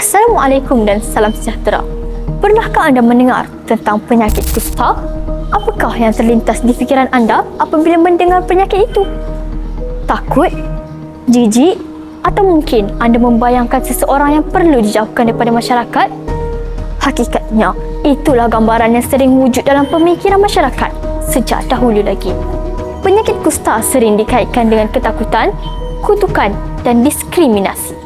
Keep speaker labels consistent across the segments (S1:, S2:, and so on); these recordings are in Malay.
S1: Assalamualaikum dan salam sejahtera. Pernahkah anda mendengar tentang penyakit kusta? Apakah yang terlintas di fikiran anda apabila mendengar penyakit itu? Takut? Jijik? Atau mungkin anda membayangkan seseorang yang perlu dijauhkan daripada masyarakat? Hakikatnya, itulah gambaran yang sering wujud dalam pemikiran masyarakat sejak dahulu lagi. Penyakit kusta sering dikaitkan dengan ketakutan, kutukan dan diskriminasi.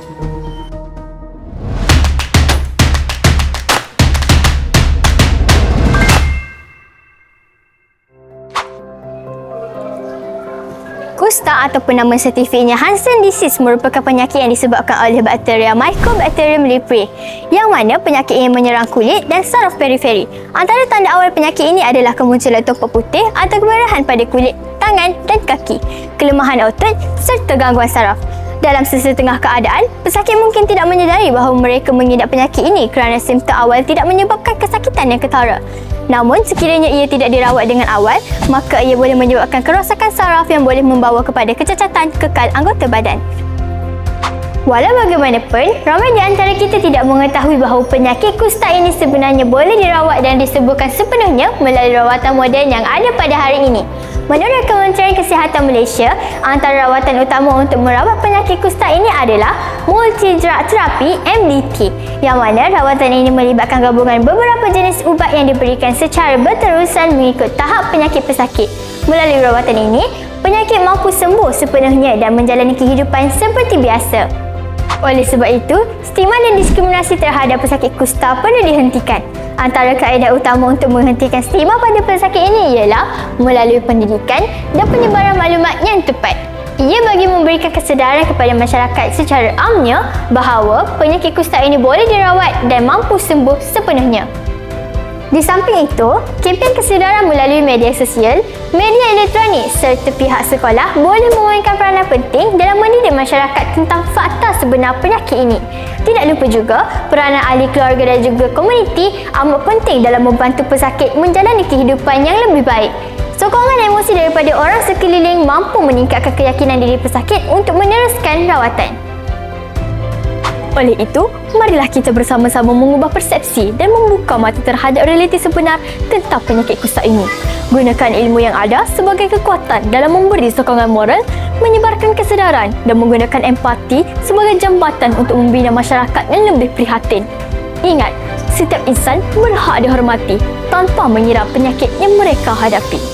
S1: Kusta ataupun nama saintifiknya Hansen disease merupakan penyakit yang disebabkan oleh bakteria Mycobacterium leprae, yang mana penyakit ini menyerang kulit dan saraf periferi. Antara tanda awal penyakit ini adalah kemunculan topok putih atau kemerahan pada kulit, tangan dan kaki, kelemahan otot serta gangguan saraf. Dalam sesetengah keadaan, pesakit mungkin tidak menyedari bahawa mereka mengidap penyakit ini kerana simptom awal tidak menyebabkan kesakitan yang ketara. Namun, sekiranya ia tidak dirawat dengan awal, maka ia boleh menyebabkan kerosakan saraf yang boleh membawa kepada kecacatan kekal anggota badan. Walau bagaimanapun, ramai di antara kita tidak mengetahui bahawa penyakit kusta ini sebenarnya boleh dirawat dan disembuhkan sepenuhnya melalui rawatan moden yang ada pada hari ini. Menurut Kementerian Kesihatan Malaysia, antara rawatan utama untuk merawat penyakit kusta ini adalah multi-drug terapi MDT, yang mana rawatan ini melibatkan gabungan beberapa jenis ubat yang diberikan secara berterusan mengikut tahap penyakit pesakit. Melalui rawatan ini, penyakit mampu sembuh sepenuhnya dan menjalani kehidupan seperti biasa. Oleh sebab itu, stigma dan diskriminasi terhadap pesakit kusta perlu dihentikan. Antara kaedah utama untuk menghentikan stigma pada pesakit ini ialah melalui pendidikan dan penyebaran maklumat yang tepat. Ia bagi memberikan kesedaran kepada masyarakat secara amnya bahawa penyakit kusta ini boleh dirawat dan mampu sembuh sepenuhnya. Di samping itu, kempen kesedaran melalui media sosial, media elektronik serta pihak sekolah boleh memainkan peranan penting dalam mendidik masyarakat tentang fakta sebenar penyakit ini. Tidak lupa juga, peranan ahli keluarga dan juga komuniti amat penting dalam membantu pesakit menjalani kehidupan yang lebih baik. Sokongan emosi daripada orang sekeliling mampu meningkatkan keyakinan diri pesakit untuk meneruskan rawatan. Oleh itu, marilah kita bersama-sama mengubah persepsi dan membuka mata terhadap realiti sebenar tentang penyakit kusta ini. Gunakan ilmu yang ada sebagai kekuatan dalam memberi sokongan moral, menyebarkan kesedaran dan menggunakan empati sebagai jambatan untuk membina masyarakat yang lebih prihatin. Ingat, setiap insan berhak dihormati tanpa mengira penyakit yang mereka hadapi.